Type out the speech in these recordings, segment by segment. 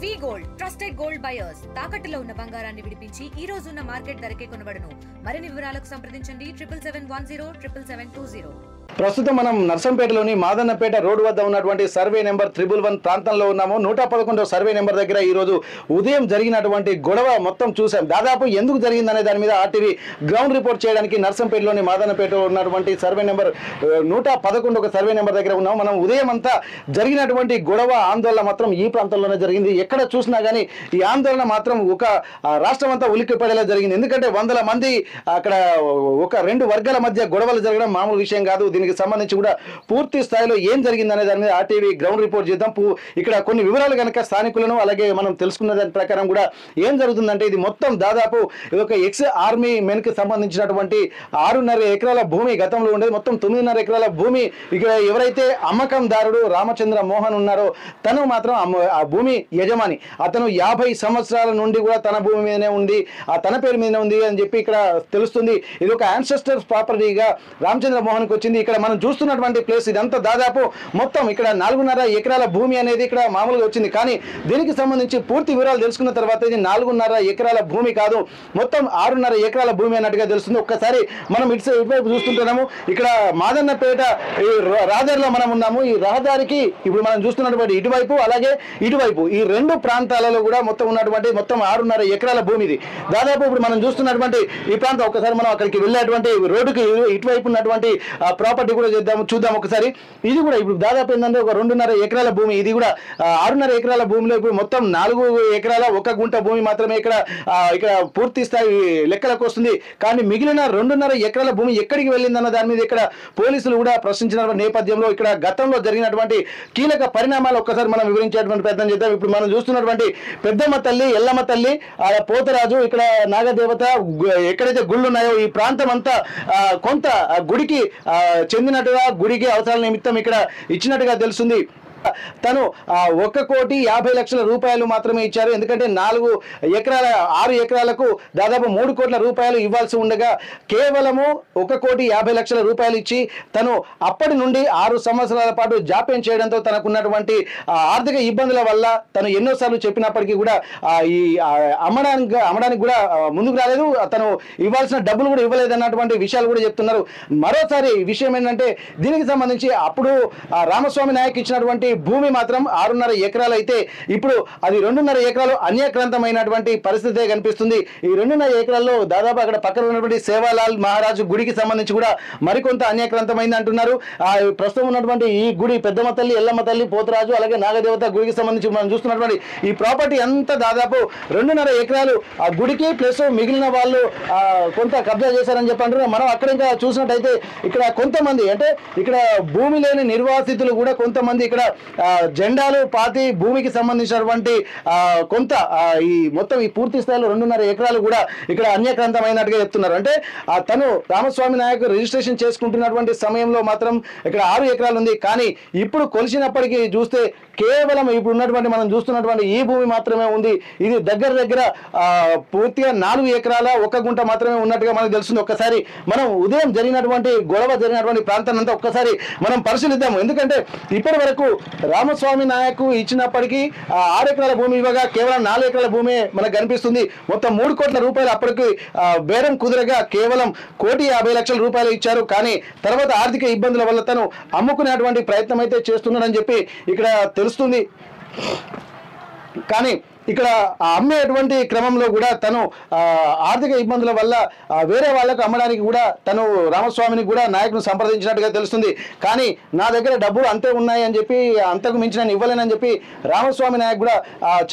వి gold trusted gold buyers తాకట్టులో ఉన్న బంగారాన్ని విడిపించి ఈ రోజు ఉన్న మార్కెట్ ధరకే కొనబడును. మరిన్ని వివరాలకు సంప్రదించండి 7710 ప్రస్తుతం మనం నర్సంపేటలోని మాదన్నపేట రోడ్డు వద్ద ఉన్నటువంటి సర్వే నెంబర్ 111 ప్రాంతంలో ఉన్నాము. 111వ సర్వే నెంబర్ దగ్గర ఈ రోజు ఉదయం జరిగినటువంటి గొడవ మొత్తం చూసాం. దాదాపు ఎందుకు జరిగిందనే దాని మీద ఆర్టీవీ గ్రౌండ్ రిపోర్ట్ చేయడానికి నర్సంపేటలోని మాదన్నపేటలో ఉన్నటువంటి సర్వే నెంబర్ 111 సర్వే నెంబర్ దగ్గర ఉన్నాము. మనం ఉదయం అంతా జరిగినటువంటి గొడవ ఆందోళన మాత్రం ఈ ప్రాంతంలోనే జరిగింది. ఎక్కడ చూసినా కానీ ఈ ఆందోళన మాత్రం ఒక రాష్ట్రం అంతా ఉలిక్కిపడేలా జరిగింది. ఎందుకంటే వందల మంది అక్కడ ఒక రెండు వర్గాల మధ్య గొడవలు జరగడం మామూలు విషయం కాదు. దీనికి సంబంధించి కూడా పూర్తి స్థాయిలో ఏం జరిగిందనే దాని మీద ఆర్టీవీ గ్రౌండ్ రిపోర్ట్ చేద్దాం. ఇక్కడ కొన్ని వివరాలు కనుక స్థానికులను అలాగే మనం తెలుసుకున్న దాని ప్రకారం కూడా ఏం జరుగుతుందంటే ఇది మొత్తం దాదాపు ఇది ఒక ఎక్స్ ఆర్మీ మెన్ కి సంబంధించినటువంటి 6.5 ఎకరాల భూమి గతంలో ఉండేది. మొత్తం 9.5 ఎకరాల భూమి ఇక్కడ ఎవరైతే అమ్మకందారుడు రామచంద్ర మోహన్ ఉన్నారో తను మాత్రం ఆ భూమి యజమాని. అతను 50 సంవత్సరాల నుండి కూడా తన భూమి మీదనే ఉంది, తన పేరు మీదనే ఉంది అని చెప్పి ఇక్కడ తెలుస్తుంది. ఇది ఒక యాన్సెస్టర్స్ ప్రాపర్టీగా రామచంద్ర మోహన్ కి వచ్చింది. ఇక్కడ మనం చూస్తున్నటువంటి ప్లేస్ ఇదంతా దాదాపు మొత్తం ఇక్కడ 4.5 ఎకరాల భూమి అనేది ఇక్కడ మామూలుగా వచ్చింది. కానీ దీనికి సంబంధించి పూర్తి వివరాలు తెలుసుకున్న తర్వాత ఇది 4.5 ఎకరాల భూమి కాదు, మొత్తం 6.5 ఎకరాల భూమి అన్నట్టుగా తెలుస్తుంది. ఒక్కసారి మనం ఇటువైపు చూస్తుంటున్నాము. ఇక్కడ మాదన్నపేట ఈ రహదారిలో మనం ఉన్నాము. ఈ రహదారికి ఇప్పుడు మనం చూస్తున్నటువంటి ఇటువైపు అలాగే ఇటువైపు ఈ రెండు ప్రాంతాలలో కూడా మొత్తం ఉన్నటువంటి మొత్తం 6.5 ఎకరాల భూమి ఇది. దాదాపు ఇప్పుడు మనం చూస్తున్నటువంటి ఈ ప్రాంతం ఒక్కసారి మనం అక్కడికి వెళ్ళేటువంటి రోడ్డుకి ఇటువైపు ఉన్నటువంటి ప్రాపర్టీ కూడా చూద్దాం ఒకసారి. ఇది కూడా ఇప్పుడు దాదాపు ఏంటంటే ఒక 2.5 ఎకరాల భూమి. ఇది కూడా 6.5 ఎకరాల భూమిలో ఇప్పుడు మొత్తం 4 ఎకరాల 1 గుంట భూమి మాత్రమే ఇక్కడ పూర్తి స్థాయి లెక్కలకు వస్తుంది. కానీ మిగిలిన 2.5 ఎకరాల భూమి ఎక్కడికి వెళ్ళిందన్న దాని మీద ఇక్కడ పోలీసులు కూడా ప్రశ్నించిన నేపథ్యంలో ఇక్కడ గతంలో జరిగినటువంటి కీలక పరిణామాలు ఒక్కసారి మనం వివరించేటువంటి ప్రయత్నం చేద్దాం. ఇప్పుడు మనం చూస్తున్నటువంటి పెద్దమ్మ తల్లి, ఎల్లమ్మ తల్లి, పోతరాజు, ఇక్కడ నాగదేవత ఎక్కడైతే గుళ్ళు ఉన్నాయో ఈ ప్రాంతం అంతా కొంత గుడికి చెందినట్టుగా గుడికి అవసరాల నిమిత్తం ఇక్కడ ఇచ్చినట్టుగా తెలుస్తుంది. తను 1,50,00,000 రూపాయలు మాత్రమే ఇచ్చారు. ఎందుకంటే 6 ఎకరాలకు దాదాపు 3 కోట్ల రూపాయలు ఇవ్వాల్సి ఉండగా కేవలము 1,50,00,000 రూపాయలు ఇచ్చి తను అప్పటి నుండి 6 సంవత్సరాల పాటు జాప్యం చేయడంతో తనకున్నటువంటి ఆర్థిక ఇబ్బందుల వల్ల తను ఎన్నోసార్లు చెప్పినప్పటికీ కూడా ఈ అమ్మడానికి కూడా ముందుకు రాలేదు. తను ఇవ్వాల్సిన డబ్బులు కూడా ఇవ్వలేదు అన్నటువంటి విషయాలు కూడా చెప్తున్నారు. మరోసారి విషయం ఏంటంటే దీనికి సంబంధించి అప్పుడు రామస్వామి నాయక్ ఇచ్చినటువంటి భూమి మాత్రం 6.5 ఎకరాలు అయితే ఇప్పుడు అది 2.5 ఎకరాలు అన్యాక్రాంతమైనటువంటి పరిస్థితే కనిపిస్తుంది. ఈ 2.5 ఎకరాల్లో దాదాపు అక్కడ పక్కన ఉన్నటువంటి సేవాలాల్ మహారాజు గుడికి సంబంధించి కూడా మరికొంత అన్యాక్రాంతమైంది అంటున్నారు. ప్రస్తుతం ఉన్నటువంటి ఈ గుడి పెద్దమ్మ తల్లి, ఎల్లమ్మ తల్లి, పోతరాజు అలాగే నాగదేవత గుడికి సంబంధించి మనం చూస్తున్నటువంటి ఈ ప్రాపర్టీ అంతా దాదాపు 2.5 ఎకరాలు ఆ గుడికి ప్లస్ మిగిలిన వాళ్ళు కొంత కబ్జా చేశారని చెప్పి అంటున్నారు. మనం అక్కడ ఇంకా చూసినట్టయితే ఇక్కడ కొంతమంది అంటే ఇక్కడ భూమి లేని నిర్వాసితులు కూడా కొంతమంది ఇక్కడ జెండాలు పాతి భూమికి సంబంధించినటువంటి కొంత ఈ మొత్తం ఈ పూర్తి స్థాయిలో 2.5 ఎకరాలు కూడా ఇక్కడ అన్యాక్రాంతమైనట్టుగా చెప్తున్నారు. అంటే తను రామస్వామి నాయక్ రిజిస్ట్రేషన్ చేసుకుంటున్నటువంటి సమయంలో మాత్రం ఇక్కడ 6 ఎకరాలు ఉంది. కానీ ఇప్పుడు కొలిసినప్పటికీ చూస్తే కేవలం ఇప్పుడు ఉన్నటువంటి మనం చూస్తున్నటువంటి ఈ భూమి మాత్రమే ఉంది. ఇది దగ్గర పూర్తిగా 4 ఎకరాల 1 గుంట మాత్రమే ఉన్నట్టుగా మనకు తెలుస్తుంది. ఒక్కసారి మనం ఉదయం జరిగినటువంటి గొడవ జరిగినటువంటి ప్రాంతాన్ని అంతా ఒక్కసారి మనం పరిశీలిద్దాము. ఎందుకంటే ఇప్పటి వరకు రామస్వామి నాయక్ ఇచ్చినప్పటికీ 6 ఎకరాల భూమి ఇవ్వగా కేవలం 4 ఎకరాల భూమి మనకు కనిపిస్తుంది. మొత్తం 3 కోట్ల రూపాయలు అప్పటికి బేరం కుదరగా కేవలం 1,50,00,000 రూపాయలు ఇచ్చారు. కానీ తర్వాత ఆర్థిక ఇబ్బందుల వల్ల తను అమ్ముకునేటువంటి ప్రయత్నం అయితే చేస్తున్నాడని చెప్పి ఇక్కడ తెలుస్తుంది. కానీ ఇక్కడ అమ్మేటువంటి క్రమంలో కూడా తను ఆర్థిక ఇబ్బందుల వల్ల వేరే వాళ్ళకు అమ్మడానికి కూడా తను రామస్వామిని కూడా నాయకుని సంప్రదించినట్టుగా తెలుస్తుంది. కానీ నా దగ్గర డబ్బులు అంతే ఉన్నాయి అని చెప్పి అంతకు మించి నేను ఇవ్వలేనని చెప్పి రామస్వామి నాయక్ కూడా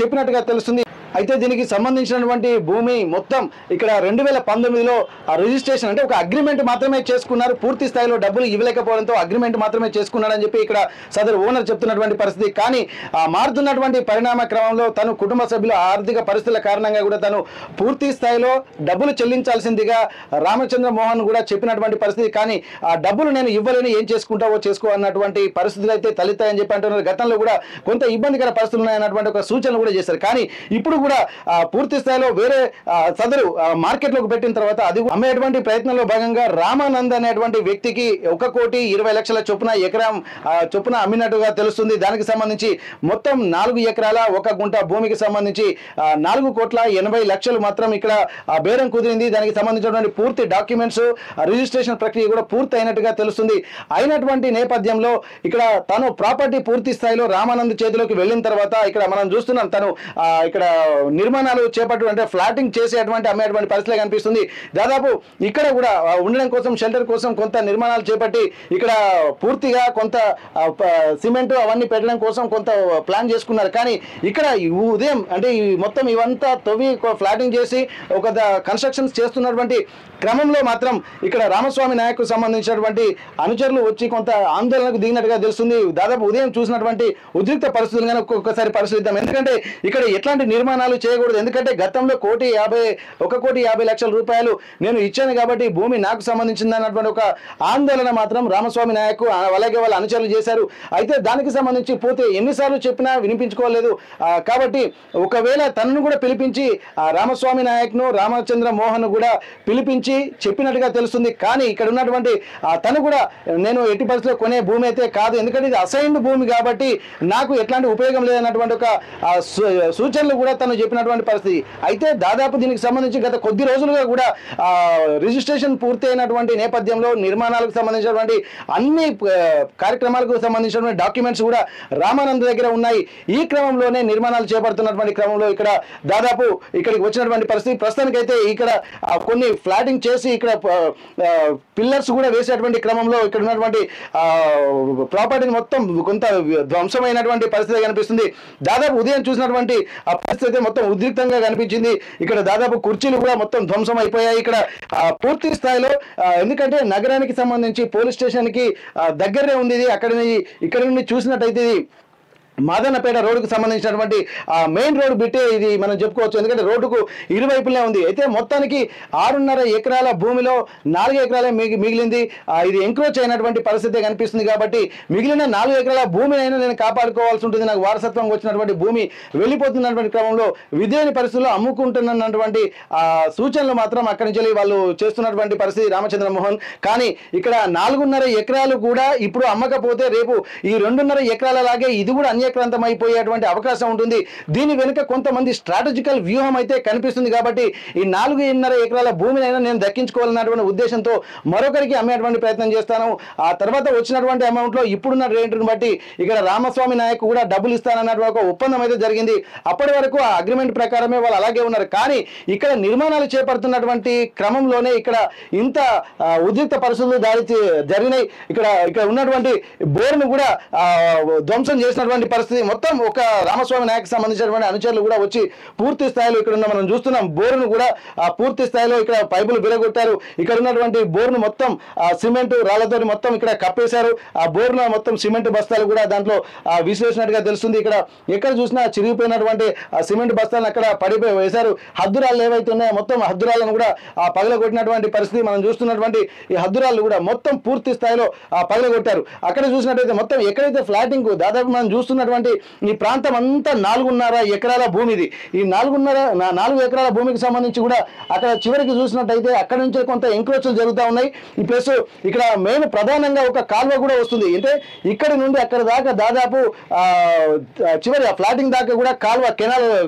చెప్పినట్టుగా తెలుస్తుంది. అయితే దీనికి సంబంధించినటువంటి భూమి మొత్తం ఇక్కడ 2019లో రిజిస్ట్రేషన్ అంటే ఒక అగ్రిమెంట్ మాత్రమే చేసుకున్నారు. పూర్తి స్థాయిలో డబ్బులు ఇవ్వలేకపోవడంతో అగ్రిమెంట్ మాత్రమే చేసుకున్నాడని చెప్పి ఇక్కడ సదరు ఓనర్ చెప్తున్నటువంటి పరిస్థితి. కానీ మారుతున్నటువంటి పరిణామ క్రమంలో తను కుటుంబ సభ్యుల ఆర్థిక పరిస్థితుల కారణంగా కూడా తను పూర్తి స్థాయిలో డబ్బులు చెల్లించాల్సిందిగా రామచంద్ర మోహన్ కూడా చెప్పినటువంటి పరిస్థితి. కానీ ఆ డబ్బులు నేను ఇవ్వలేని, ఏం చేసుకుంటావో చేసుకో అన్నటువంటి పరిస్థితులు అయితే తలెత్తాయని చెప్పి అంటున్నారు. గతంలో కూడా కొంత ఇబ్బందికర పరిస్థితులు ఉన్నాయన్నటువంటి ఒక సూచనలు కూడా చేశారు. కానీ ఇప్పుడు కూడా పూర్తి స్థాయిలో వేరే సదరు మార్కెట్లోకి పెట్టిన తర్వాత అది అమ్మేటువంటి ప్రయత్నంలో భాగంగా రామానంద్ అనేటువంటి వ్యక్తికి 1,20,00,000 చొప్పున ఎకరం చొప్పున అమ్మినట్టుగా తెలుస్తుంది. దానికి సంబంధించి మొత్తం 4 ఎకరాల 1 గుంట భూమికి సంబంధించి 4,80,00,000 మాత్రం ఇక్కడ బేరం కుదిరింది. దానికి సంబంధించినటువంటి పూర్తి డాక్యుమెంట్స్ రిజిస్ట్రేషన్ ప్రక్రియ కూడా పూర్తి అయినట్టుగా తెలుస్తుంది. అయినటువంటి నేపథ్యంలో ఇక్కడ తను ప్రాపర్టీ పూర్తి స్థాయిలో రామానంద్ చేతిలోకి వెళ్ళిన తర్వాత ఇక్కడ మనం చూస్తున్నాం తను ఇక్కడ నిర్మాణాలు చేపట్టు అంటే ఫ్లాటింగ్ చేసేటువంటి అమ్మేటువంటి పరిస్థితి కనిపిస్తుంది. దాదాపు ఇక్కడ కూడా ఉండడం కోసం షెల్టర్ కోసం కొంత నిర్మాణాలు చేపట్టి ఇక్కడ పూర్తిగా కొంత సిమెంట్ అవన్నీ పెట్టడం కోసం కొంత ప్లాన్ చేసుకున్నారు. కానీ ఇక్కడ ఉదయం అంటే మొత్తం ఇవంతా తవ్వి ఫ్లాటింగ్ చేసి ఒక కన్స్ట్రక్షన్స్ చేస్తున్నటువంటి క్రమంలో మాత్రం ఇక్కడ రామస్వామి నాయక్ సంబంధించినటువంటి అనుచరులు వచ్చి కొంత ఆందోళనకు దిగినట్టుగా తెలుస్తుంది. దాదాపు ఉదయం చూసినటువంటి ఉద్రిక్త పరిస్థితులు కానీ ఒక్కొక్కసారి పరిశీలిద్దాం. ఎందుకంటే ఇక్కడ ఎట్లాంటి నిర్మాణాలు చేయకూడదు. ఎందుకంటే గతంలో 1,50,00,000 రూపాయలు నేను ఇచ్చాను కాబట్టి భూమి నాకు సంబంధించింది అన్నటువంటి ఒక ఆందోళన మాత్రం రామస్వామి నాయక్ అలాగే వాళ్ళ అనుచరులు చేశారు. అయితే దానికి సంబంధించి పోతే ఎన్నిసార్లు చెప్పినా వినిపించుకోలేదు. కాబట్టి ఒకవేళ తనను కూడా పిలిపించి రామస్వామి నాయక్ను రామచంద్ర మోహన్ కూడా పిలిపించి చెప్పినట్టుగా తెలుస్తుంది. కానీ ఇక్కడ ఉన్నటువంటి తను కూడా నేను ఎట్టి పరిస్థితిలో కొనే భూమి అయితే కాదు, ఎందుకంటే ఇది అసైన్డ్ భూమి కాబట్టి నాకు ఎట్లాంటి ఉపయోగం లేదన్నటువంటి ఒక సూచనలు కూడా తను చెప్పినటువంటి పరిస్థితి. అయితే దాదాపు దీనికి సంబంధించి గత కొద్ది రోజులుగా కూడా రిజిస్ట్రేషన్ పూర్తి అయినటువంటి నేపథ్యంలో నిర్మాణాలకు సంబంధించినటువంటి అన్ని కార్యక్రమాలకు సంబంధించినటువంటి డాక్యుమెంట్స్ కూడా రామానంద్ దగ్గర ఉన్నాయి. ఈ క్రమంలోనే నిర్మాణాలు చేపడుతున్నటువంటి క్రమంలో ఇక్కడ దాదాపు ఇక్కడికి వచ్చినటువంటి పరిస్థితి. ప్రస్తుతానికైతే ఇక్కడ కొన్ని ఫ్లాటింగ్ చేసి ఇక్కడ పిల్లర్స్ కూడా వేసేటువంటి క్రమంలో ఇక్కడ ఉన్నటువంటి ప్రాపర్టీని మొత్తం కొంత ధ్వంసమైనటువంటి పరిస్థితి కనిపిస్తుంది. దాదాపు ఉదయం చూసినటువంటి ఆ పరిస్థితి మొత్తం ఉద్రిక్తంగా కనిపించింది. ఇక్కడ దాదాపు కుర్చీలు కూడా మొత్తం ధ్వంసం అయిపోయాయి. ఇక్కడ పూర్తి స్థాయిలో ఎందుకంటే నగరానికి సంబంధించి పోలీస్ స్టేషన్ కి దగ్గరే ఉంది ఇది. ఇక్కడ నుండి చూసినట్టయితే ఇది మాదన్నపేట రోడ్డుకు సంబంధించినటువంటి మెయిన్ రోడ్ బిట్టే ఇది మనం చెప్పుకోవచ్చు. ఎందుకంటే రోడ్డుకు ఇరువైపులే ఉంది. అయితే మొత్తానికి 6.5 ఎకరాల భూమిలో 4 ఎకరాలే మిగిలింది. ఇది ఎంక్రోచ్ అయినటువంటి పరిస్థితి కనిపిస్తుంది. కాబట్టి మిగిలిన 4 ఎకరాల భూమినైనా నేను కాపాడుకోవాల్సి ఉంటుంది. నాకు వారసత్వం వచ్చినటువంటి భూమి వెళ్ళిపోతున్నటువంటి క్రమంలో విధేయని పరిస్థితుల్లో అమ్ముకుంటున్నటువంటి సూచనలు మాత్రం అక్కడి నుంచి వాళ్ళు చేస్తున్నటువంటి పరిస్థితి రామచంద్ర మోహన్. కానీ ఇక్కడ 4.5 ఎకరాలు కూడా ఇప్పుడు అమ్మకపోతే రేపు ఈ 2.5 ఎకరాల లాగే ఇది కూడా అన్యక్రాంతం అయిపోయేటువంటి అవకాశం ఉంటుంది. దీని వెనుక కొంతమంది స్ట్రాటజికల్ వ్యూహం అయితే కనిపిస్తుంది. కాబట్టి ఈ 4.5 ఎకరాల భూమినైనా నేను దక్కించుకోవాలన్నటువంటి ఉద్దేశంతో మరొకరికి అమ్మేటువంటి ప్రయత్నం చేస్తాను. ఆ తర్వాత వచ్చినటువంటి అమౌంట్ లో ఇప్పుడున్న రేటును బట్టి ఇక్కడ రామస్వామి నాయక్ కూడా డబ్బులు ఇస్తానన్నటువంటి ఒక ఒప్పందం అయితే జరిగింది. అప్పటి వరకు ఆ అగ్రిమెంట్ ప్రకారమే వాళ్ళు అలాగే ఉన్నారు. కానీ ఇక్కడ నిర్మాణాలు చేపడుతున్నటువంటి క్రమంలోనే ఇక్కడ ఇంత ఉద్రిక్త పరిస్థితులు జరిగినాయి. ఇక్కడ ఉన్నటువంటి బోర్ను కూడా ధ్వంసం చేసినటువంటి పరిస్థితి. మొత్తం ఒక రామస్వామి నాయక్ సంబంధించినటువంటి అనుచరులు కూడా వచ్చి పూర్తి స్థాయిలో ఇక్కడ మనం చూస్తున్నాం బోర్ను కూడా పూర్తి స్థాయిలో ఇక్కడ పైపులు బిరగొట్టారు. ఇక్కడ ఉన్నటువంటి బోర్ను మొత్తం సిమెంట్ రాళ్లతో మొత్తం ఇక్కడ కప్పేశారు. ఆ బోర్లో మొత్తం సిమెంట్ బస్తాలు కూడా దాంట్లో విసిరేసినట్టుగా తెలుస్తుంది. ఇక్కడ ఎక్కడ చూసినా చిరిగిపోయినటువంటి సిమెంట్ బస్తాలను అక్కడ పడిపోయి వేశారు. హద్దురాళ్ళు ఏవైతే ఉన్నాయో మొత్తం హద్దురాలను కూడా పగలగొట్టినటువంటి పరిస్థితి మనం చూస్తున్నటువంటి ఈ హద్దురాళ్ళు కూడా మొత్తం పూర్తి స్థాయిలో పగలగొట్టారు. అక్కడ చూసినట్టయితే మొత్తం ఎక్కడైతే ఫ్లాటింగ్ దాదాపు మనం చూస్తున్నటువంటి ఈ ప్రాంతం అంతా 4.5 ఎకరాల భూమి. ఇది ఈ 4 ఎకరాల భూమికి సంబంధించి కూడా అక్కడ చివరికి చూసినట్టయితే అక్కడ నుంచి కొంత ఎంక్రోచ్లు జరుగుతూ ఉన్నాయి. ఈ ప్లస్ ఇక్కడ మెయిన్ ప్రధానంగా ఒక కాల్వ కూడా వస్తుంది. అంటే ఇక్కడ నుండి అక్కడ దాకా దాదాపు చివరి ఫ్లాటింగ్ దాకా కూడా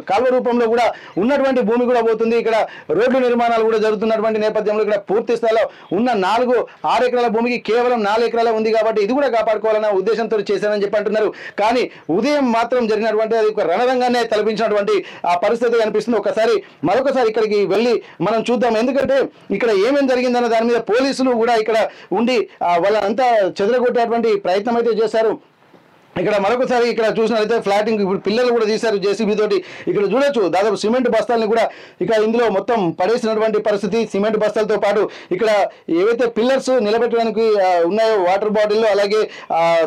కాల్వ రూపంలో కూడా ఉన్నటువంటి భూమి కూడా పోతుంది. ఇక్కడ రోడ్లు నిర్మాణాలు కూడా జరుగుతున్నటువంటి నేపథ్యంలో ఇక్కడ పూర్తి స్థాయిలో ఉన్న 6 ఎకరాల భూమికి కేవలం 4 ఎకరాలే ఉంది. కాబట్టి ఇది కూడా కాపాడుకోవాలన్న ఉద్దేశంతో చేశారని చెప్పి అంటున్నారు. కానీ ఉదయం మాత్రం జరిగినటువంటి అది ఒక రణరంగానే తలపించినటువంటి ఆ పరిస్థితి కనిపిస్తుంది. మరొకసారి ఇక్కడికి వెళ్ళి మనం చూద్దాం. ఎందుకంటే ఇక్కడ ఏమేమి జరిగిందన్న దాని మీద పోలీసులు కూడా ఇక్కడ ఉండి వాళ్ళంతా చెదరగొట్టేటువంటి ప్రయత్నం అయితే చేశారు. ఇక్కడ మరొకసారి ఇక్కడ చూసినట్లయితే ఫ్లాటింగ్ ఇప్పుడు పిల్లలు కూడా తీశారు జేసీబీ తోటి. ఇక్కడ చూడొచ్చు దాదాపు సిమెంట్ బస్తాలని కూడా ఇక్కడ ఇందులో మొత్తం పడేసినటువంటి పరిస్థితి. సిమెంట్ బస్తాలతో పాటు ఇక్కడ ఏవైతే పిల్లర్స్ నిలబెట్టడానికి ఉన్నాయో వాటర్ బాటిల్ అలాగే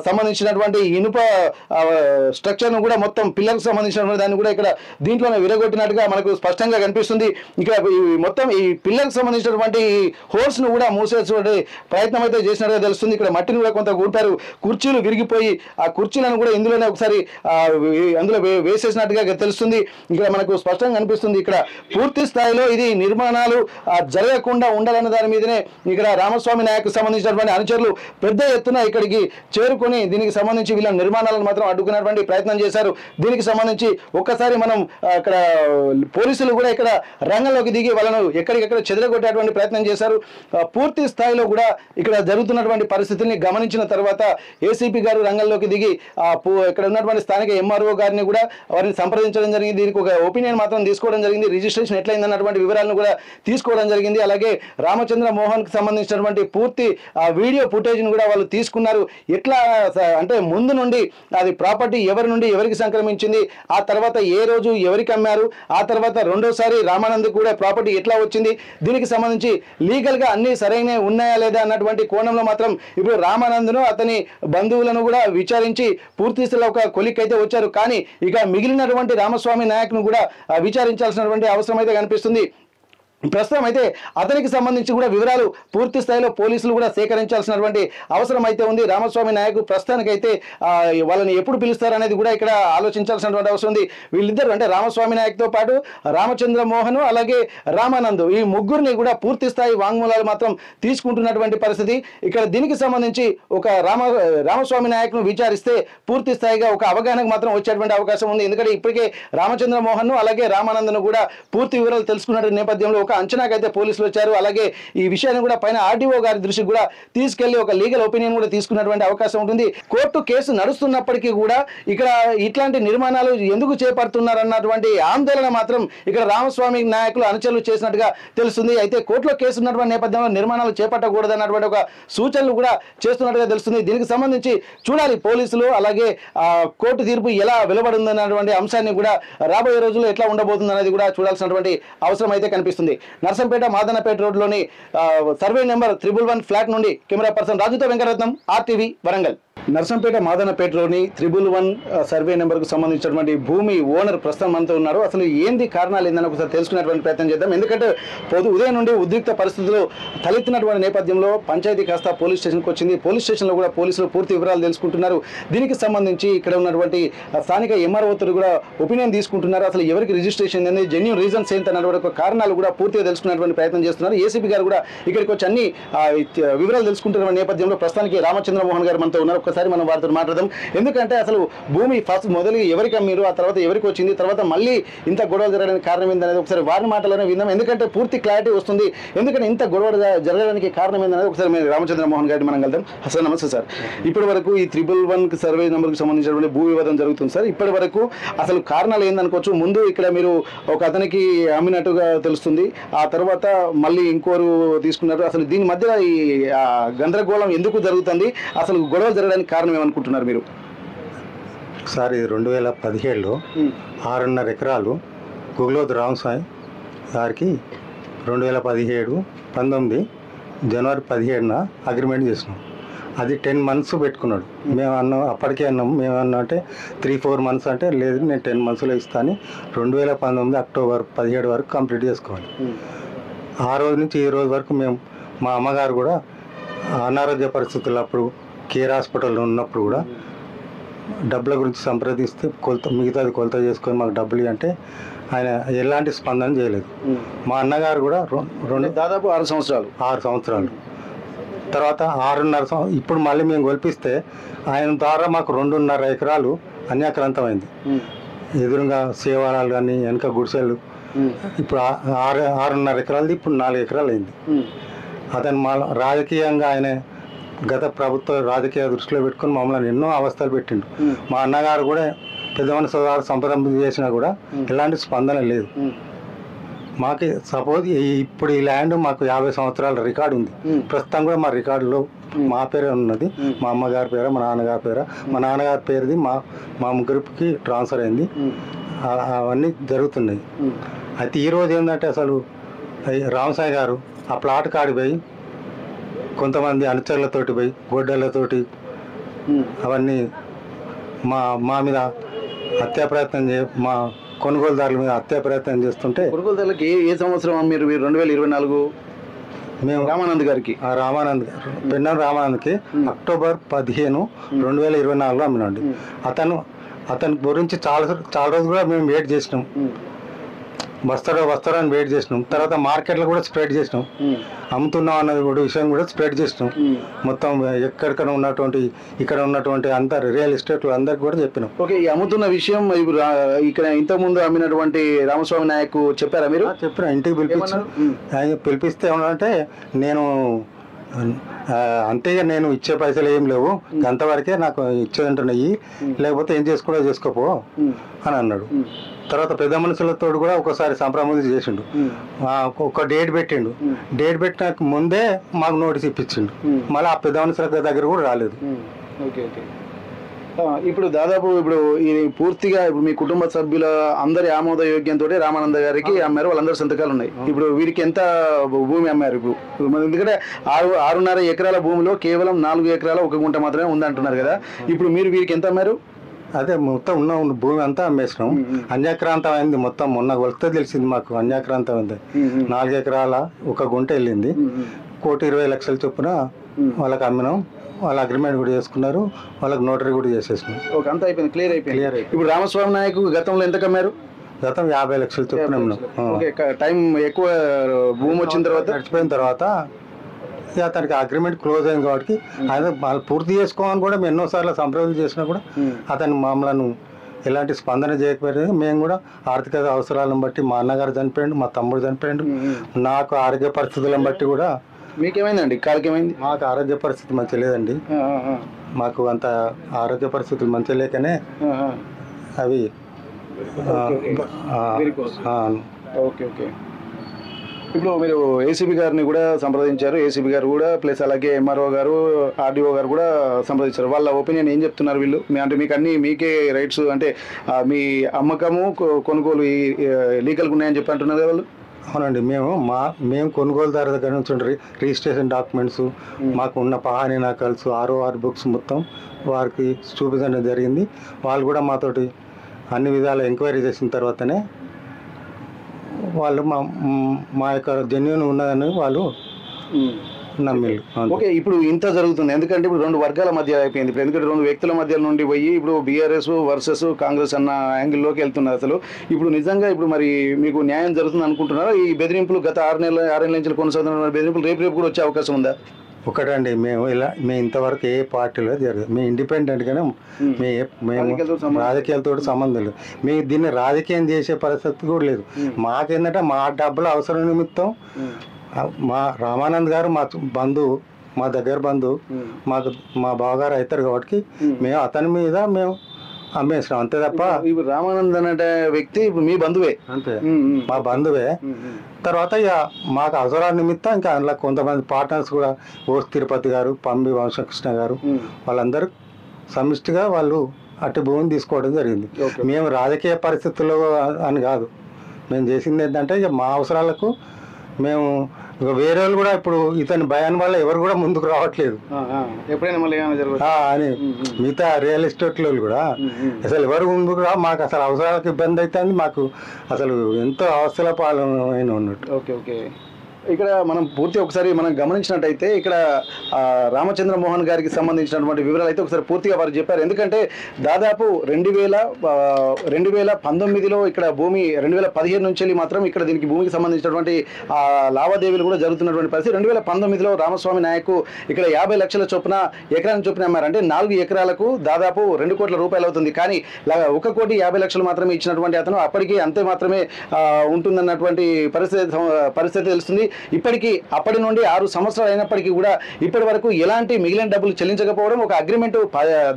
సంబంధించినటువంటి ఇనుప స్ట్రక్చర్ను కూడా మొత్తం పిల్లర్కి సంబంధించినటువంటి దాన్ని కూడా ఇక్కడ దీంట్లోనే విరగొట్టినట్టుగా మనకు స్పష్టంగా కనిపిస్తుంది. ఇక్కడ మొత్తం ఈ పిల్లర్కి సంబంధించినటువంటి హోల్స్ ను కూడా మూసేటువంటి ప్రయత్నం అయితే చేసినట్టుగా తెలుస్తుంది. ఇక్కడ మట్టిని కూడా కొంత కూర్పారు. కుర్చీలు విరిగిపోయి ఆ కుర్చీలు సాక్షులను కూడా ఇందులోనే ఒకసారి అందులో వేసేసినట్టుగా తెలుస్తుంది. ఇక్కడ మనకు స్పష్టంగా కనిపిస్తుంది. ఇక్కడ పూర్తి స్థాయిలో ఇది నిర్మాణాలు జరగకుండా ఉండాలన్న దాని మీదనే ఇక్కడ రామస్వామి నాయక్ సంబంధించినటువంటి అనుచరులు పెద్ద ఎత్తున ఇక్కడికి చేరుకొని దీనికి సంబంధించి వీళ్ళ నిర్మాణాలను మాత్రం అడ్డుకునేటువంటి ప్రయత్నం చేశారు. దీనికి సంబంధించి ఒక్కసారి మనం ఇక్కడ పోలీసులు కూడా ఇక్కడ రంగంలోకి దిగి వాళ్ళను ఎక్కడికెక్కడ చెదరగొట్టేటువంటి ప్రయత్నం చేశారు. పూర్తి స్థాయిలో కూడా ఇక్కడ జరుగుతున్నటువంటి పరిస్థితుల్ని గమనించిన తర్వాత ఏసీపీ గారు రంగంలోకి దిగి ఇక్కడ ఉన్నటువంటి స్థానిక ఎంఆర్ఓ గారిని కూడా వారిని సంప్రదించడం జరిగింది. దీనికి ఒక ఒపీనియన్ మాత్రం తీసుకోవడం జరిగింది. రిజిస్ట్రేషన్ ఎట్లయిందన్నటువంటి వివరాలను కూడా తీసుకోవడం జరిగింది. అలాగే రామచంద్ర మోహన్ కి సంబంధించినటువంటి పూర్తి వీడియో ఫుటేజ్ను కూడా వాళ్ళు తీసుకున్నారు. ఎట్లా అంటే ముందు నుండి అది ప్రాపర్టీ ఎవరి నుండి ఎవరికి సంక్రమించింది, ఆ తర్వాత ఏ రోజు ఎవరికి అమ్మారు, ఆ తర్వాత రెండోసారి రామానంద్ కూడా ప్రాపర్టీ ఎట్లా వచ్చింది, దీనికి సంబంధించి లీగల్ గా అన్ని సరైన ఉన్నాయా లేదా అన్నటువంటి కోణంలో మాత్రం ఇప్పుడు రామానంద్ను అతని బంధువులను కూడా విచారించి పూర్తి స్థితిలో ఒక కొలిక్ అయితే వచ్చారు. కానీ ఇక మిగిలినటువంటి రామస్వామి నాయక్ ను కూడా విచారించాల్సినటువంటి అవసరం అయితే కనిపిస్తుంది. ప్రస్తుతం అయితే అతనికి సంబంధించి కూడా వివరాలు పూర్తి స్థాయిలో పోలీసులు కూడా సేకరించాల్సినటువంటి అవసరం అయితే ఉంది. రామస్వామి నాయక్ ప్రస్తుతానికైతే వాళ్ళని ఎప్పుడు పిలుస్తారనేది కూడా ఇక్కడ ఆలోచించాల్సినటువంటి అవసరం ఉంది. వీళ్ళిద్దరు అంటే రామస్వామి నాయక్తో పాటు రామచంద్ర మోహన్ అలాగే రామానంద్ ఈ ముగ్గురిని కూడా పూర్తి స్థాయి వాంగ్మూలాలు మాత్రం తీసుకుంటున్నటువంటి పరిస్థితి. ఇక్కడ దీనికి సంబంధించి ఒక రామస్వామి నాయక్ను విచారిస్తే పూర్తి స్థాయిగా ఒక అవగాహనకు మాత్రం వచ్చేటువంటి అవకాశం ఉంది. ఎందుకంటే ఇప్పటికే రామచంద్ర మోహన్ అలాగే రామానంద్ను కూడా పూర్తి వివరాలు తెలుసుకున్న నేపథ్యంలో ఒక అంచనాకైతే పోలీసులు వచ్చారు. అలాగే ఈ విషయాన్ని కూడా పైన ఆర్డీఓ గారి దృష్టికి కూడా తీసుకెళ్లి ఒక లీగల్ ఒపీనియన్ కూడా తీసుకున్నటువంటి అవకాశం ఉంటుంది. కోర్టు కేసు నడుస్తున్నప్పటికీ కూడా ఇక్కడ ఇట్లాంటి నిర్మాణాలు ఎందుకు చేపడుతున్నారన్నటువంటి ఆందోళన మాత్రం ఇక్కడ రామస్వామి నాయకులు అనుచరులు చేసినట్టుగా తెలుస్తుంది. అయితే కోర్టులో కేసు ఉన్నటువంటి నేపథ్యంలో నిర్మాణాలు చేపట్టకూడదు అన్నటువంటి ఒక సూచనలు కూడా చేస్తున్నట్టుగా తెలుస్తుంది. దీనికి సంబంధించి చూడాలి పోలీసులు అలాగే కోర్టు తీర్పు ఎలా వెలువడుందన్నటువంటి అంశాన్ని కూడా రాబోయే రోజుల్లో ఎట్లా ఉండబోతుంది అనేది కూడా చూడాల్సినటువంటి అవసరం అయితే కనిపిస్తుంది. నర్సంపేట మాదన్నపేట రోడ్లోని సర్వే నెంబర్ 111 ఫ్లాట్ నుండి కెమెరా పర్సన్ రాజుతో వెంకటరత్నం, RTV వరంగల్. నర్సంపేట మాదన్నపేటలోని 111 సర్వే నెంబర్కు సంబంధించినటువంటి భూమి ఓనర్ ప్రస్తుతం మనతో ఉన్నారు. అసలు ఏంది కారణాలు ఏందని ఒకసారి తెలుసుకునేటువంటి ప్రయత్నం చేద్దాం. ఎందుకంటే ఉదయం నుండి ఉద్రిక్త పరిస్థితులు తలెత్తినటువంటి నేపథ్యంలో పంచాయతీ కాస్త పోలీస్ స్టేషన్కి వచ్చింది. పోలీస్ స్టేషన్లో కూడా పోలీసులు పూర్తి వివరాలు తెలుసుకుంటున్నారు. దీనికి సంబంధించి ఇక్కడ ఉన్నటువంటి స్థానిక ఎంఆర్ఓతో కూడా ఒపీనియన్ తీసుకుంటున్నారు. అసలు ఎవరికి రిజిస్ట్రేషన్ ఏంది, జెన్యూన్ రీజన్స్ ఏంటి అన్నటువంటి కారణాలు కూడా పూర్తిగా తెలుసుకునేటువంటి ప్రయత్నం చేస్తున్నారు. ఏసీపీ గారు కూడా ఇక్కడికి వచ్చి అన్ని వివరాలు తెలుసుకుంటున్న నేపథ్యంలో ప్రస్తుతానికి రామచంద్ర మోహన్ గారు మనతో ఉన్నారు. ఒకసారి మనం వారితో మాట్లాడదాం. ఎందుకంటే అసలు భూమి ఫస్ట్ మొదలు ఎవరికి అమ్మారు, ఆ తర్వాత ఎవరికి వచ్చింది, తర్వాత మళ్ళీ ఇంత గొడవ జరగడానికి కారణం ఏందనేది ఒకసారి వారి మాటలోనే విందాం. ఎందుకంటే పూర్తి క్లారిటీ వస్తుంది. ఎందుకంటే ఇంత గొడవ జరగడానికి కారణం ఏందనేది ఒకసారి మేము రామచంద్ర మోహన్ గారిని మనం కలుద్దాం. సార్ నమస్తే సార్. ఇప్పటి వరకు ఈ 111 సర్వే నెంబర్కి సంబంధించినటువంటి భూ వివాదం జరుగుతుంది సార్. ఇప్పటి వరకు అసలు కారణాలు ఏందనుకోవచ్చు. ముందు ఇక్కడ మీరు ఒక అతనికి అమ్మినట్టుగా తెలుస్తుంది, ఆ తర్వాత మళ్ళీ ఇంకోరు తీసుకున్నారు. అసలు దీని మధ్య ఈ గందరగోళం ఎందుకు జరుగుతుంది, అసలు గొడవ జరగడానికి కారణం ఏమనుకుంటున్నారు మీరు? సార్ ఇది 2017లో 6.5 ఎకరాలు గుగ్లోత్ రామస్వామి గారికి 2017-19 జనవరి 17న అగ్రిమెంట్ చేసినాం. అది 10 months పెట్టుకున్నాడు. మేము అన్నాం, అప్పటికే అన్నాం, మేము అన్నా అంటే 3-4 months అంటే లేదు నేను 10 monthsలో ఇస్తాను, 2019 అక్టోబర్ 17 వరకు కంప్లీట్ చేసుకోవాలి. ఆ రోజు నుంచి ఈ రోజు వరకు మేము మా అమ్మగారు కూడా అనారోగ్య పరిస్థితులు అప్పుడు కేర్ హాస్పిటల్లో ఉన్నప్పుడు కూడా డబ్బుల గురించి సంప్రదిస్తే మిగతాది కొలత చేసుకొని మాకు డబ్బులు అంటే ఆయన ఎలాంటి స్పందన చేయలేదు. మా అన్నగారు కూడా దాదాపు 6 సంవత్సరాలు తర్వాత 6.5 ఇప్పుడు మళ్ళీ మేము గొలిపిస్తే ఆయన ద్వారా మాకు 2.5 ఎకరాలు అన్యాక్రాంతమైంది. ఎదురుగా సేవాలాలు కానీ వెనక గుడిసెలు ఇప్పుడు 6.5 ఎకరాలది ఇప్పుడు 4 ఎకరాలు అయింది. అతను మా రాజకీయంగా ఆయన గత ప్రభుత్వ రాజకీయ దృష్టిలో పెట్టుకుని మమ్మల్ని ఎన్నో అవస్థలు పెట్టిండు. మా అన్నగారు కూడా పెద్ద మనసు సంప్రదింపు చేసినా కూడా ఎలాంటి స్పందన లేదు. మాకు సపోజ్ ఇప్పుడు ఈ ల్యాండ్ మాకు 50 సంవత్సరాల రికార్డు ఉంది. ప్రస్తుతం కూడా మా రికార్డులో మా పేరే ఉన్నది, మా అమ్మగారి పేర, మా నాన్నగారి పేర. మా నాన్నగారి పేరుది మా ముగ్గురికి ట్రాన్స్ఫర్ అయింది. అవన్నీ జరుగుతున్నాయి. అయితే ఈరోజు ఏంటంటే అసలు రామసాయి గారు ఆ ప్లాట్ కాడికి పోయి కొంతమంది అనుచరులతోటి పోయి గొడ్డలతోటి అవన్నీ మా మీద హత్యా ప్రయత్నం మా కొనుగోలుదారుల మీద హత్యా ప్రయత్నం చేస్తుంటే కొనుగోలుదారులకు ఏ సంవత్సరం మీరు 2024 మేము రామానంద్ గారికి రామానంద్ పెన్నం రామానంద్కి అక్టోబర్ 15, 2024లో అమ్మినండి. అతని గురించి చాలా రోజులు కూడా మేము వెయిట్ చేసినాం. వస్తారని వెయిట్ చేసినాం. తర్వాత మార్కెట్లో కూడా స్ప్రెడ్ చేసినాం. అమ్ముతున్నాం అన్నది కూడా విషయం కూడా స్ప్రెడ్ చేసినాం. మొత్తం ఎక్కడిక్కడ ఉన్నటువంటి అందరు రియల్ ఎస్టేట్లు అందరికి కూడా చెప్పినాం. ఓకే, ఈ అమ్ముతున్న విషయం ఇక్కడ ఇంతకుముందు అమ్మినటువంటి రామస్వామి నాయక్ చెప్పారా మీరు? చెప్పిన ఇంటికి పిలిపిస్తే ఏమన్నంటే నేను అంతేగా నేను ఇచ్చే పైసలు ఏం లేవు, అంతవరకే నాకు ఇచ్చేదంటున్నాయి, లేకపోతే ఏం చేసుకోపో అని అన్నాడు. తర్వాత పెద్ద మనుషులతో కూడా ఒకసారి సంప్రదించి చేసిండు. ఒక డేట్ పెట్టిండు. డేట్ పెట్టిన ముందే మాకు నోటీస్ ఇప్పించిండు. మళ్ళీ ఆ పెద్ద మనుషుల దగ్గర కూడా రాలేదు. Okay okay. ఇప్పుడు దాదాపు ఇది పూర్తిగా మీ కుటుంబ సభ్యుల అందరి ఆమోద యోగ్యంతో రామానంద గారికి అమ్మారు. వాళ్ళందరూ సంతకాలు ఉన్నాయి. ఇప్పుడు వీరికి ఎంత భూమి అమ్మారు? ఇప్పుడు ఎందుకంటే 6.5 ఎకరాల భూమిలో కేవలం 4 ఎకరాల 1 గుంట మాత్రమే ఉందంటున్నారు కదా. ఇప్పుడు మీరు వీరికి ఎంత అమ్మారు? అదే మొత్తం ఉన్న భూమి అంతా అమ్మేసినాం. అన్యాక్రాంతం అయింది మొత్తం. మొన్న కొలితే తెలిసింది మాకు అన్యాక్రాంతం అయింది. 4 ఎకరాల 1 గుంట వెళ్ళింది. 1,20,00,000 చొప్పున వాళ్ళకి అమ్మినాం. వాళ్ళ అగ్రిమెంట్ కూడా చేసుకున్నారు. వాళ్ళకి నోటరీ కూడా చేసేసినాం. ఓకే, అంతా అయిపోయింది, క్లియర్ అయిపోయింది. ఇప్పుడు రామస్వామి నాయక్ గతంలో ఎంత కమ్మారు? గతం 50,00,000 చొప్పున అమ్మినాం. టైం ఎక్కువ భూమి వచ్చిన తర్వాత గడిచిపోయిన తర్వాత అతనికి అగ్రిమెంట్ క్లోజ్ అయింది కాబట్టి ఆయన వాళ్ళు పూర్తి చేసుకోమని కూడా మేము ఎన్నోసార్లు సంప్రదింపులు చేసినా కూడా అతని మామూలను ఎలాంటి స్పందన చేయకపోయింది. మేము కూడా ఆర్థిక అవసరాలను బట్టి మా అన్నగారు చనిపోయాడు, మా తమ్ముడు చనిపోయాడు. నాకు ఆరోగ్య పరిస్థితులను బట్టి కూడా. మీకేమైందండి? కాలుకి ఏమైంది? మాకు ఆరోగ్య పరిస్థితి మంచి లేదండి. మాకు అంత ఆరోగ్య పరిస్థితులు మంచి లేకనే అవి. Okay okay. ఇప్పుడు మీరు ఏసీబీ గారిని కూడా సంప్రదించారు. ఏసీబీ గారు కూడా ప్లస్ అలాగే ఎంఆర్ఓ గారు, ఆర్డీఓ గారు కూడా సంప్రదించారు. వాళ్ళ ఒపీనియన్ ఏం చెప్తున్నారు వీళ్ళు? అంటే మీకు అన్ని మీకే రైట్స్ అంటే మీ అమ్మకము కొనుగోలు లీగల్గా ఉన్నాయని చెప్పి అంటున్నారు కదా వాళ్ళు? అవునండి. మేము కొనుగోలుదారు దగ్గర నుంచి రిజిస్ట్రేషన్ డాక్యుమెంట్స్, మాకు ఉన్న పహానీ నకల్స్, ROR బుక్స్ మొత్తం వారికి చూపించడం జరిగింది. వాళ్ళు కూడా మాతోటి అన్ని విధాలు ఎంక్వైరీ చేసిన తర్వాతనే వాళ్ళు మా యొక్క జెన్యూన్ ఉన్నదని వాళ్ళు నమ్మిళ్ళు. ఓకే, ఇప్పుడు ఇంత జరుగుతుంది ఎందుకంటే ఇప్పుడు 2 వర్గాల మధ్య అయిపోయింది. ఇప్పుడు ఎందుకంటే 2 వ్యక్తుల మధ్య నుండి పోయి ఇప్పుడు బీఆర్ఎస్ వర్సెస్ కాంగ్రెస్ అన్న యాంగిల్లోకి వెళ్తున్నారు. అసలు ఇప్పుడు నిజంగా మరి మీకు న్యాయం జరుగుతుంది అనుకుంటున్నారా? ఈ బెదిరింపులు గత 6 నెలల నుంచి కొనసాగుతున్న బెదిరింపులు రేపు కూడా వచ్చే అవకాశం ఉందా? ఒకటండి, మేము ఇంతవరకు ఏ పార్టీలో జరగదు. మేము ఇండిపెండెంట్గానే మేము రాజకీయాలతో సంబంధం లేదు. మేము దీన్ని రాజకీయం చేసే పరిస్థితి కూడా లేదు. మాకేంటంటే మా డబ్బుల అవసరం నిమిత్తం మా రామానంద్ గారు మా బంధువు, మా దగ్గర బంధువు, మా బావగారు అవుతారు కాబట్టి మేము అతని మీద మేము అమ్మేసినాం అంతే తప్ప. ఇప్పుడు రామానంద్ అనే వ్యక్తి ఇప్పుడు మీ బంధువే? అంతే, మా బంధువే. తర్వాత ఇక మాకు అవసరాల నిమిత్తం ఇంకా అందులో కొంతమంది పార్ట్నర్స్ కూడా, ఓస్ తిరుపతి గారు, పంబి వంశకృష్ణ గారు, వాళ్ళందరూ సమిష్టిగా వాళ్ళు అట్టి భూమిని తీసుకోవడం జరిగింది. మేము రాజకీయ పరిస్థితుల్లో అని కాదు, మేము చేసింది ఏంటంటే ఇక మా అవసరాలకు మేము వేరే వాళ్ళు కూడా ఇప్పుడు ఇతని భయాన్ని వల్ల ఎవరు కూడా ముందుకు రావట్లేదు. అని మిగతా రియల్ ఎస్టేట్ కూడా అసలు ఎవరు ముందుకు రా, మాకు అసలు అవసరాలకు ఇబ్బంది అవుతుంది. మాకు అసలు ఎంతో అవసరాల పాలన ఉన్నట్టు. Okay okay. ఇక్కడ మనం ఒకసారి మనం గమనించినట్టయితే ఇక్కడ రామచంద్ర మోహన్ గారికి సంబంధించినటువంటి వివరాలు అయితే ఒకసారి పూర్తిగా వారు చెప్పారు. ఎందుకంటే దాదాపు 2019లో ఇక్కడ భూమి 2015 నుంచి మాత్రం ఇక్కడ దీనికి భూమికి సంబంధించినటువంటి లావాదేవీలు కూడా జరుగుతున్నటువంటి పరిస్థితి. 2019లో రామస్వామి నాయక్ ఇక్కడ 50 లక్షల చొప్పున ఎకరానికి చొప్పున అమ్మారు. అంటే 4 ఎకరాలకు దాదాపు 2 కోట్ల రూపాయలు అవుతుంది. కానీ 1,50,00,000 మాత్రమే ఇచ్చినటువంటి అతను అప్పటికి అంతే మాత్రమే ఉంటుందన్నటువంటి పరిస్థితి తెలుస్తుంది. ఇప్పటికీ అప్పటి నుండి 6 సంవత్సరాలు అయినప్పటికీ కూడా ఇప్పటి వరకు ఎలాంటి మిగిలిన డబ్బులు చెల్లించకపోవడం, ఒక అగ్రిమెంట్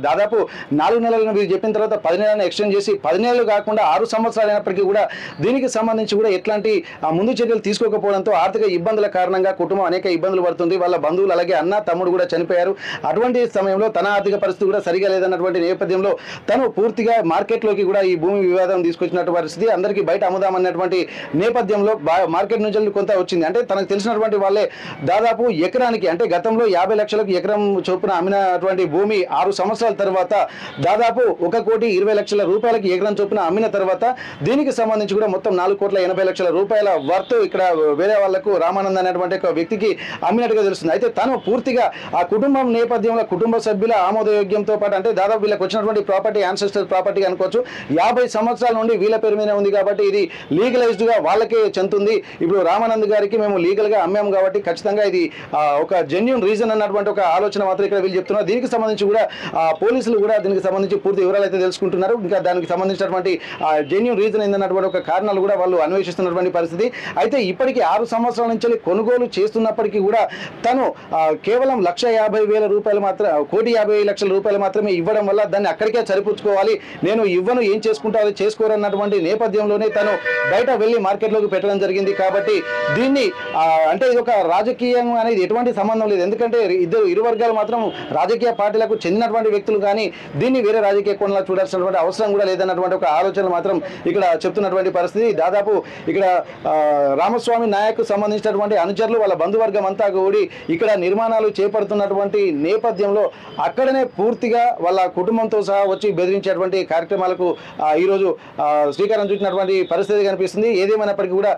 దాదాపు 4 నెలలను మీరు చెప్పిన తర్వాత 10 నెలలను ఎక్స్టెండ్ చేసి 10 నెలలు కాకుండా 6 సంవత్సరాలు అయినప్పటికీ కూడా దీనికి సంబంధించి కూడా ఎట్లాంటి ముందు చర్యలు తీసుకోకపోవడంతో ఆర్థిక ఇబ్బందుల కారణంగా కుటుంబం అనేక ఇబ్బందులు పడుతుంది. వాళ్ళ బంధువులు అలాగే అన్న తమ్ముడు కూడా చనిపోయారు. అటువంటి సమయంలో తన ఆర్థిక పరిస్థితి కూడా సరిగా లేదన్నటువంటి నేపథ్యంలో తను పూర్తిగా మార్కెట్లోకి కూడా ఈ భూమి వివాదం తీసుకొచ్చినటువంటి పరిస్థితి. అందరికీ బయట అమ్ముదామన్నటువంటి నేపథ్యంలో మార్కెట్ నుంచి కొంత వచ్చింది. అంటే తనకు తెలిసినటువంటి వాళ్ళే దాదాపు ఎకరానికి అంటే గతంలో 50 లక్షలకు ఎకరం చొప్పున అమ్మినటువంటి భూమి 6 సంవత్సరాల తర్వాత దాదాపు 1,20,00,000 రూపాయలకి ఎకరం చొప్పున అమ్మిన తర్వాత దీనికి సంబంధించి కూడా మొత్తం 4,80,00,000 రూపాయల వర్త్ ఇక్కడ వేరే వాళ్లకు రామానంద్ అనేటువంటి ఒక వ్యక్తికి అమ్మినట్టుగా తెలుస్తుంది. అయితే తను పూర్తిగా ఆ కుటుంబం నేపథ్యంలో కుటుంబ సభ్యుల ఆమోదయోగ్యంతో పాటు అంటే దాదాపు వీళ్ళకి వచ్చినటువంటి ప్రాపర్టీ యాన్సెస్టర్ ప్రాపర్టీ అనుకోవచ్చు 50 సంవత్సరాల నుండి వీళ్ళ పేరు మీద ఉంది కాబట్టి ఇది లీగలైజ్డ్ గా వాళ్ళకే చెందుతుంది. ఇప్పుడు రామానంద్ గారికి మేము లీగల్ గా అమ్మాము కాబట్టి ఖచ్చితంగా ఇది ఒక జెన్యూన్ రీజన్ అన్నటువంటి ఒక ఆలోచన మాత్రం ఇక్కడ వీళ్ళు చెప్తున్నారు. దీనికి సంబంధించి కూడా పోలీసులు కూడా దీనికి సంబంధించి పూర్తి వివరాలు అయితే తెలుసుకుంటున్నారు. ఇంకా దానికి సంబంధించినటువంటి జెన్యూన్ రీజన్ ఏందన్నటువంటి ఒక కారణాలు కూడా వాళ్ళు అన్వేషిస్తున్నటువంటి పరిస్థితి. అయితే ఇప్పటికీ 6 సంవత్సరాల నుంచి కొనుగోలు చేస్తున్నప్పటికీ కూడా తను కేవలం 1,50,000 రూపాయలు మాత్రం 1,50,00,000 రూపాయలు మాత్రమే ఇవ్వడం వల్ల దాన్ని అక్కడికే సరిపుచ్చుకోవాలి, నేను ఇవ్వను, ఏం చేసుకుంటా అది చేసుకోరన్నటువంటి నేపథ్యంలోనే తను బయట వెళ్ళి మార్కెట్లోకి పెట్టడం జరిగింది. కాబట్టి దీన్ని అంటే ఇది ఒక రాజకీయం అనేది ఎటువంటి సంబంధం లేదు. ఎందుకంటే ఇరు వర్గాలు మాత్రం రాజకీయ పార్టీలకు చెందినటువంటి వ్యక్తులు కానీ దీన్ని వేరే రాజకీయ కోణంలో చూడాల్సినటువంటి అవసరం కూడా లేదన్నటువంటి ఒక ఆలోచన మాత్రం ఇక్కడ చెప్తున్నటువంటి పరిస్థితి. దాదాపు ఇక్కడ రామస్వామి నాయక్ సంబంధించినటువంటి అనుచరులు వాళ్ళ బంధువర్గం అంతా కూడి ఇక్కడ నిర్మాణాలు చేపడుతున్నటువంటి నేపథ్యంలో అక్కడనే పూర్తిగా వాళ్ళ కుటుంబంతో సహా వచ్చి బెదిరించేటువంటి కార్యక్రమాలకు ఈరోజు శ్రీకారం చుట్టినటువంటి పరిస్థితి కనిపిస్తుంది. ఏదేమైనప్పటికీ కూడా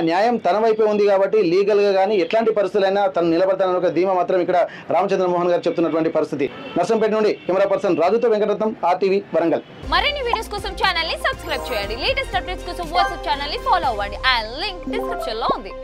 న్యాయం తన వైపే ఉంది కాబట్టి లీగల్గా కానీ ఎట్లాంటి పరిస్థితులైనా తను నిలబడతానని ఒక ధీమా మాత్రం ఇక్కడ రామచంద్ర మోహన్ గారు చెప్తున్నటువంటి పరిస్థితి. నర్సంపేట నుండి కెమెరా పర్సన్ రాజుతో వెంకటరత్నం, RTV వరంగల్. మరిన్ని వీడియోస్ కోసం ఛానల్ ని సబ్స్క్రైబ్ చేయండి. లేటెస్ట్ అప్డేట్స్ కోసం వాట్సాప్ ఛానల్ ని ఫాలో అవ్వండి. ఆ లింక్ డిస్క్రిప్షన్ లో ఉంది.